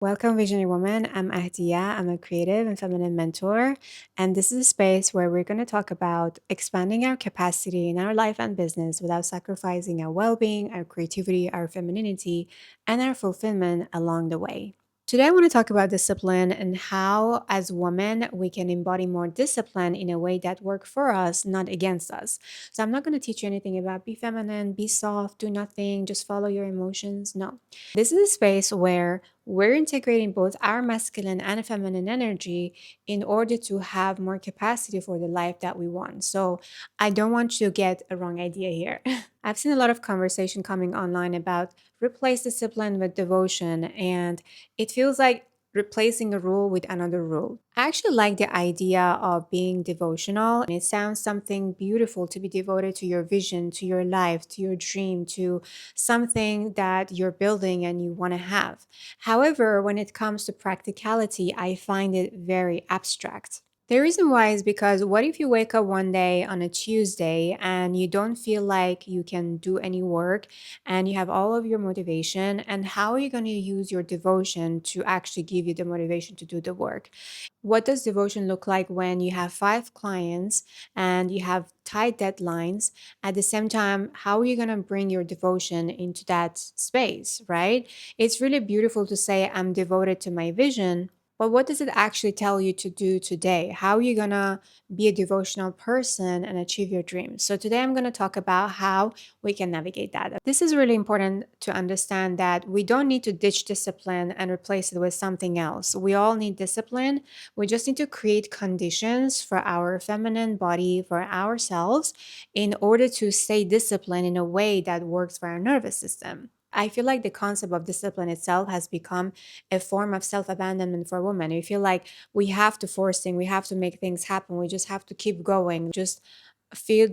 Welcome, Visionary Woman. I'm Ahdia. I'm a creative and feminine mentor. And this is a space where we're going to talk about expanding our capacity in our life and business without sacrificing our well being, our creativity, our femininity, and our fulfillment along the way. Today, I want to talk about discipline and how, as women, we can embody more discipline in a way that works for us, not against us. So, I'm not going to teach you anything about be feminine, be soft, do nothing, just follow your emotions. No. This is a space where we're integrating both our masculine and feminine energy in order to have more capacity for the life that we want. So I don't want you to get a wrong idea here. I've seen a lot of conversation coming online about replace discipline with devotion, and it feels like replacing a rule with another rule. I actually like the idea of being devotional, and it sounds something beautiful to be devoted to your vision, to your life, to your dream, to something that you're building and you want to have. However, when it comes to practicality, I find it very abstract. The reason why is because what if you wake up one day on a Tuesday and you don't feel like you can do any work and you have all of your motivation? And how are you going to use your devotion to actually give you the motivation to do the work? What does devotion look like when you have five clients and you have tight deadlines? At the same time, how are you going to bring your devotion into that space, right? It's really beautiful to say, I'm devoted to my vision. But what does it actually tell you to do today? How are you going to be a devotional person and achieve your dreams? So, today I'm going to talk about how we can navigate that. This is really important to understand that we don't need to ditch discipline and replace it with something else. We all need discipline. We just need to create conditions for our feminine body, for ourselves, in order to stay disciplined in a way that works for our nervous system. I feel like the concept of discipline itself has become a form of self abandonment for women. We feel like we have to force things, we have to make things happen, we just have to keep going. Just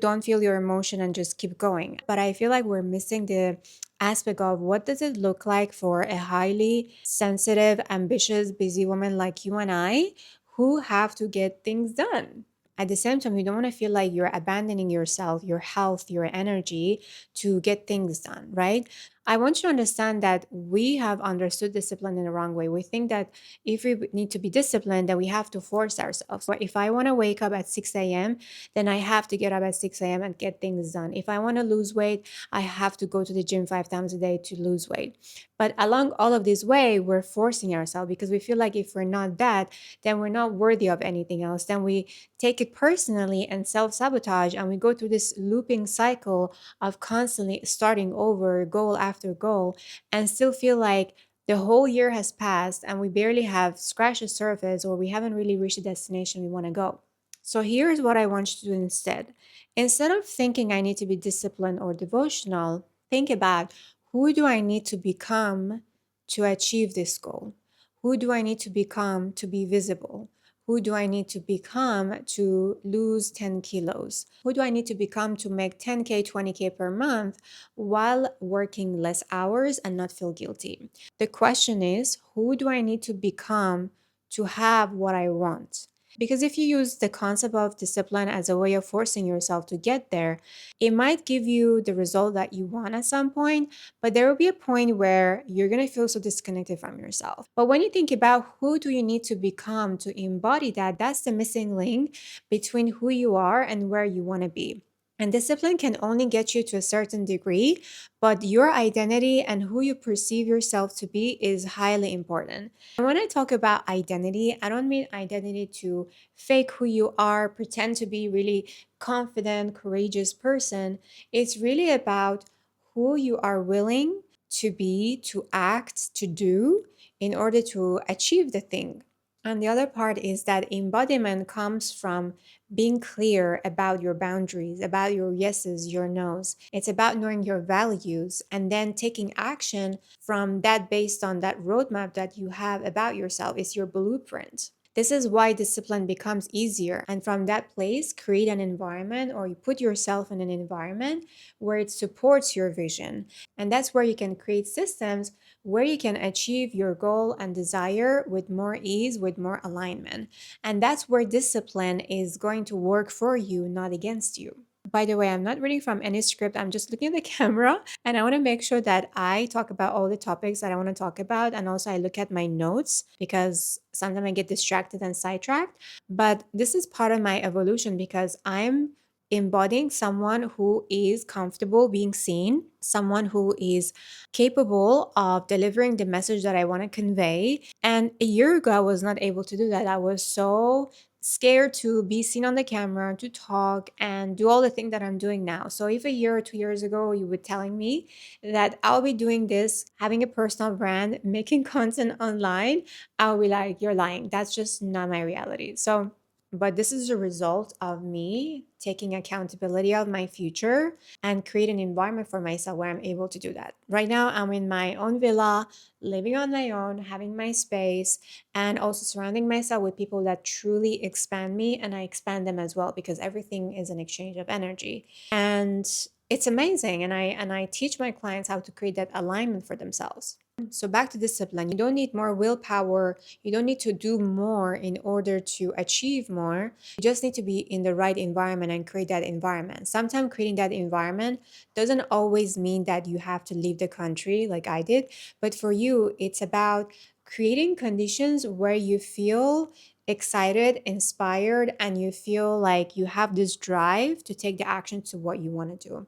don't feel your emotion and just keep going. But I feel like we're missing the aspect of what does it look like for a highly sensitive, ambitious, busy woman like you and I who have to get things done. At the same time, you don't want to feel like you're abandoning yourself, your health, your energy to get things done, right? I want you to understand that we have understood discipline in the wrong way. We think that if we need to be disciplined, that we have to force ourselves. But if I want to wake up at 6 a.m., then I have to get up at 6 a.m. and get things done. If I want to lose weight, I have to go to the gym 5 times a day to lose weight. But along all of this way, we're forcing ourselves because we feel like if we're not that, then we're not worthy of anything else. Then we take it personally and self sabotage, and we go through this looping cycle of constantly starting over, goal after goal, and still feel like the whole year has passed and we barely have scratched the surface or we haven't really reached the destination we want to go. So here's what I want you to do instead. Instead of thinking I need to be disciplined or devotional, think about who do I need to become to achieve this goal? Who do I need to become to be visible? Who do I need to become to lose 10 kilos? Who do I need to become to make 10K, 20K per month while working less hours and not feel guilty? The question is, who do I need to become to have what I want? Because if you use the concept of discipline as a way of forcing yourself to get there, it might give you the result that you want at some point, but there will be a point where you're going to feel so disconnected from yourself. But when you think about who do you need to become to embody that, that's the missing link between who you are and where you want to be. And discipline can only get you to a certain degree, but your identity and who you perceive yourself to be is highly important. And when I talk about identity, I don't mean identity to fake who you are, pretend to be really confident, courageous person. It's really about who you are willing to be, to act, to do in order to achieve the thing. And the other part is that embodiment comes from being clear about your boundaries, about your yeses, your nos. It's about knowing your values and then taking action from that based on that roadmap that you have about yourself. It's your blueprint. This is why discipline becomes easier. And from that place, create an environment or you put yourself in an environment where it supports your vision. And that's where you can create systems where you can achieve your goal and desire with more ease, with more alignment. And that's where discipline is going to work for you, not against you. By the way, I'm not reading from any script. I'm just looking at the camera and I want to make sure that I talk about all the topics that I want to talk about. And also, I look at my notes because sometimes I get distracted and sidetracked. But this is part of my evolution because I'm embodying someone who is comfortable being seen, someone who is capable of delivering the message that I want to convey. And a year ago, I was not able to do that. I was so scared to be seen on the camera, to talk and do all the things that I'm doing now. So if a year or 2 years ago you were telling me that I'll be doing this, having a personal brand, making content online, I'll be like, you're lying. That's just not my reality. So, but this is a result of me taking accountability of my future and create an environment for myself where I'm able to do that. Right now, I'm in my own villa, living on my own, having my space, and also surrounding myself with people that truly expand me and I expand them as well because everything is an exchange of energy. And it's amazing and I teach my clients how to create that alignment for themselves. So back to discipline. You don't need more willpower. You don't need to do more in order to achieve more. You just need to be in the right environment and create that environment. Sometimes creating that environment doesn't always mean that you have to leave the country like I did, but for you, it's about creating conditions where you feel excited, inspired, and you feel like you have this drive to take the action to what you want to do.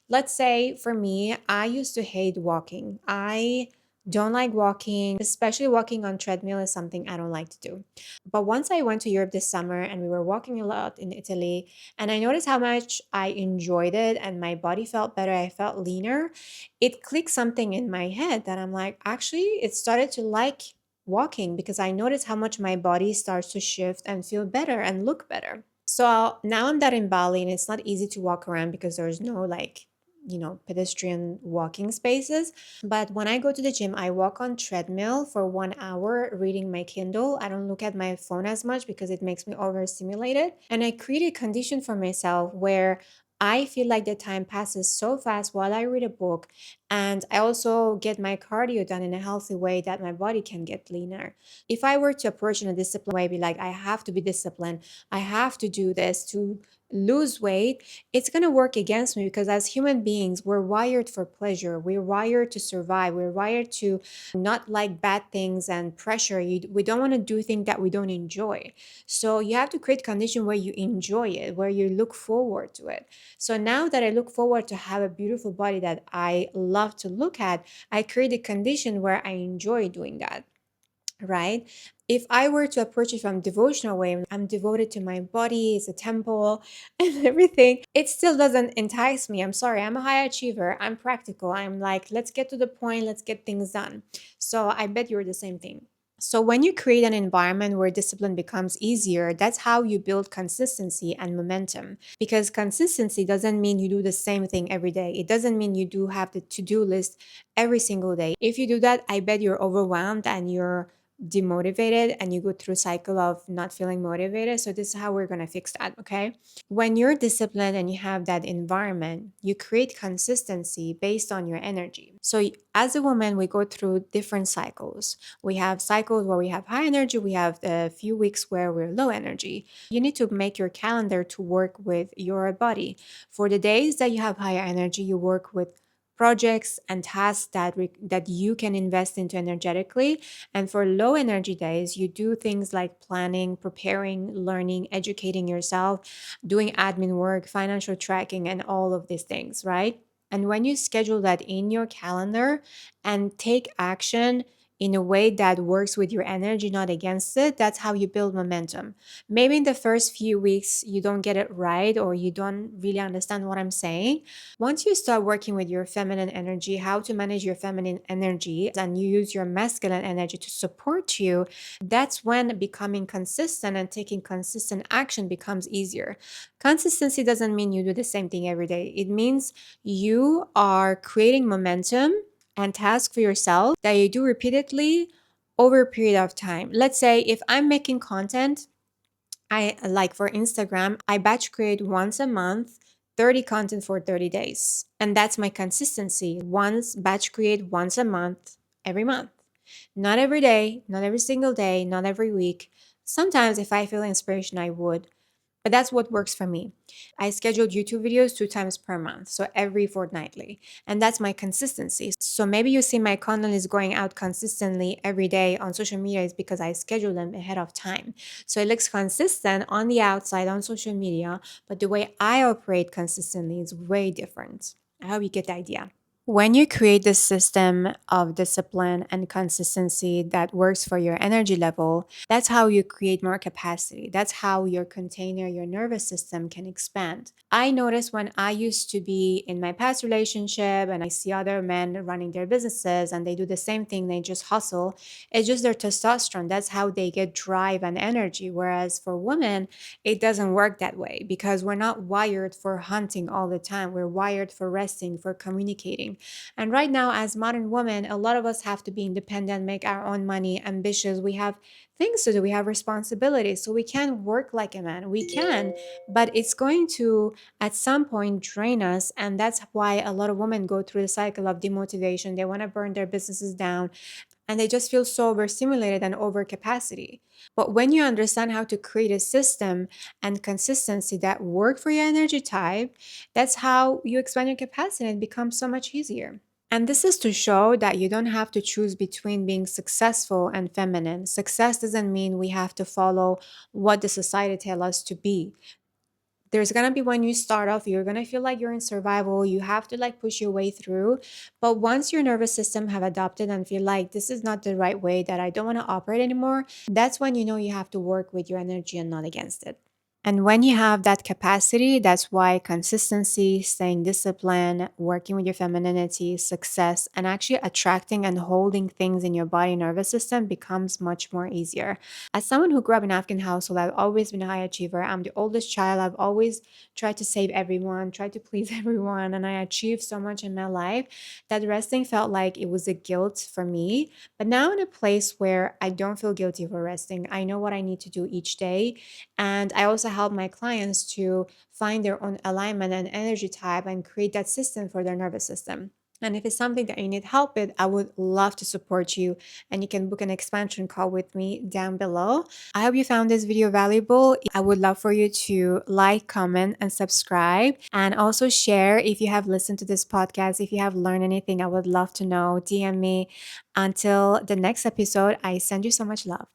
Let's say for me, I used to hate walking. I don't like walking, especially walking on treadmill is something I don't like to do. But once I went to Europe this summer and we were walking a lot in Italy, and I noticed how much I enjoyed it and my body felt better, I felt leaner, it clicked something in my head that I'm like, actually, it started to like walking because I noticed how much my body starts to shift and feel better and look better. So now I'm that in Bali and it's not easy to walk around because there's no like, pedestrian walking spaces. But when I go to the gym, I walk on treadmill for 1 hour reading my Kindle. I don't look at my phone as much because it makes me overstimulated. And I create a condition for myself where I feel like the time passes so fast while I read a book. And I also get my cardio done in a healthy way that my body can get leaner. If I were to approach in a disciplined way, be like, I have to be disciplined, I have to do this to lose weight, it's going to work against me because as human beings, we're wired for pleasure. We're wired to survive. We're wired to not like bad things and pressure. We don't want to do things that we don't enjoy. So you have to create condition where you enjoy it, where you look forward to it. So now that I look forward to have a beautiful body that I love to look at, I create a condition where I enjoy doing that, right? If I were to approach it from devotional way, I'm devoted to my body, it's a temple and everything, it still doesn't entice me. I'm sorry, I'm a high achiever, I'm practical, I'm like, let's get to the point, let's get things done. So I bet you're the same thing. So when you create an environment where discipline becomes easier, that's how you build consistency and momentum. Because consistency doesn't mean you do the same thing every day. It doesn't mean you do have the to-do list every single day. If you do that, I bet you're overwhelmed and you're demotivated and you go through a cycle of not feeling motivated. So this is how we're going to fix that, okay? When you're disciplined and you have that environment, you create consistency based on your energy. So as a woman, we go through different cycles. We have cycles where we have high energy, we have a few weeks where we're low energy. You need to make your calendar to work with your body. For the days that you have higher energy, you work with projects and tasks that you can invest into energetically, and for low energy days you do things like planning, preparing, learning, educating yourself, doing admin work, financial tracking, and all of these things, right? And when you schedule that in your calendar and take action in a way that works with your energy, not against it, that's how you build momentum. Maybe in the first few weeks you don't get it right or you don't really understand what I'm saying. Once you start working with your feminine energy, how to manage your feminine energy, and you use your masculine energy to support you, that's when becoming consistent and taking consistent action becomes easier. Consistency doesn't mean you do the same thing every day. It means you are creating momentum and tasks for yourself that you do repeatedly over a period of time. Let's say if I'm making content, I like for Instagram, I batch create once a month, 30 content for 30 days. And that's my consistency. Once batch create once a month, every month. Not every day, not every single day, not every week. Sometimes if I feel inspiration, I would. But that's what works for me. I scheduled YouTube videos 2 times per month, so every fortnightly. And that's my consistency. So maybe you see my content is going out consistently every day on social media is because I schedule them ahead of time. So it looks consistent on the outside on social media, but the way I operate consistently is way different. I hope you get the idea. When you create this system of discipline and consistency that works for your energy level, that's how you create more capacity. That's how your container, your nervous system can expand. I notice when I used to be in my past relationship and I see other men running their businesses and they do the same thing, they just hustle. It's just their testosterone. That's how they get drive and energy. Whereas for women, it doesn't work that way because we're not wired for hunting all the time. We're wired for resting, for communicating. And right now, as modern women, a lot of us have to be independent, make our own money, ambitious. We have things to do, we have responsibilities. So we can work like a man. We can, but it's going to at some point drain us. And that's why a lot of women go through the cycle of demotivation. They want to burn their businesses down and they just feel so overstimulated and over capacity. But when you understand how to create a system and consistency that work for your energy type, that's how you expand your capacity and it becomes so much easier. And this is to show that you don't have to choose between being successful and feminine. Success doesn't mean we have to follow what the society tell us to be. There's gonna be when you start off, you're gonna feel like you're in survival. You have to like push your way through. But once your nervous system have adopted and feel like this is not the right way, that I don't want to operate anymore, that's when you know you have to work with your energy and not against it. And when you have that capacity, that's why consistency, staying disciplined, working with your femininity, success, and actually attracting and holding things in your body nervous system becomes much more easier. As someone who grew up in an Afghan household, I've always been a high achiever. I'm the oldest child. I've always tried to save everyone, tried to please everyone, and I achieved so much in my life that resting felt like it was a guilt for me. But now in a place where I don't feel guilty for resting, I know what I need to do each day, and I also help my clients to find their own alignment and energy type and create that system for their nervous system. And if it's something that you need help with, I would love to support you. And you can book an expansion call with me down below. I hope you found this video valuable. I would love for you to like, comment, and subscribe. And also share if you have listened to this podcast. If you have learned anything, I would love to know. DM me. Until the next episode, I send you so much love.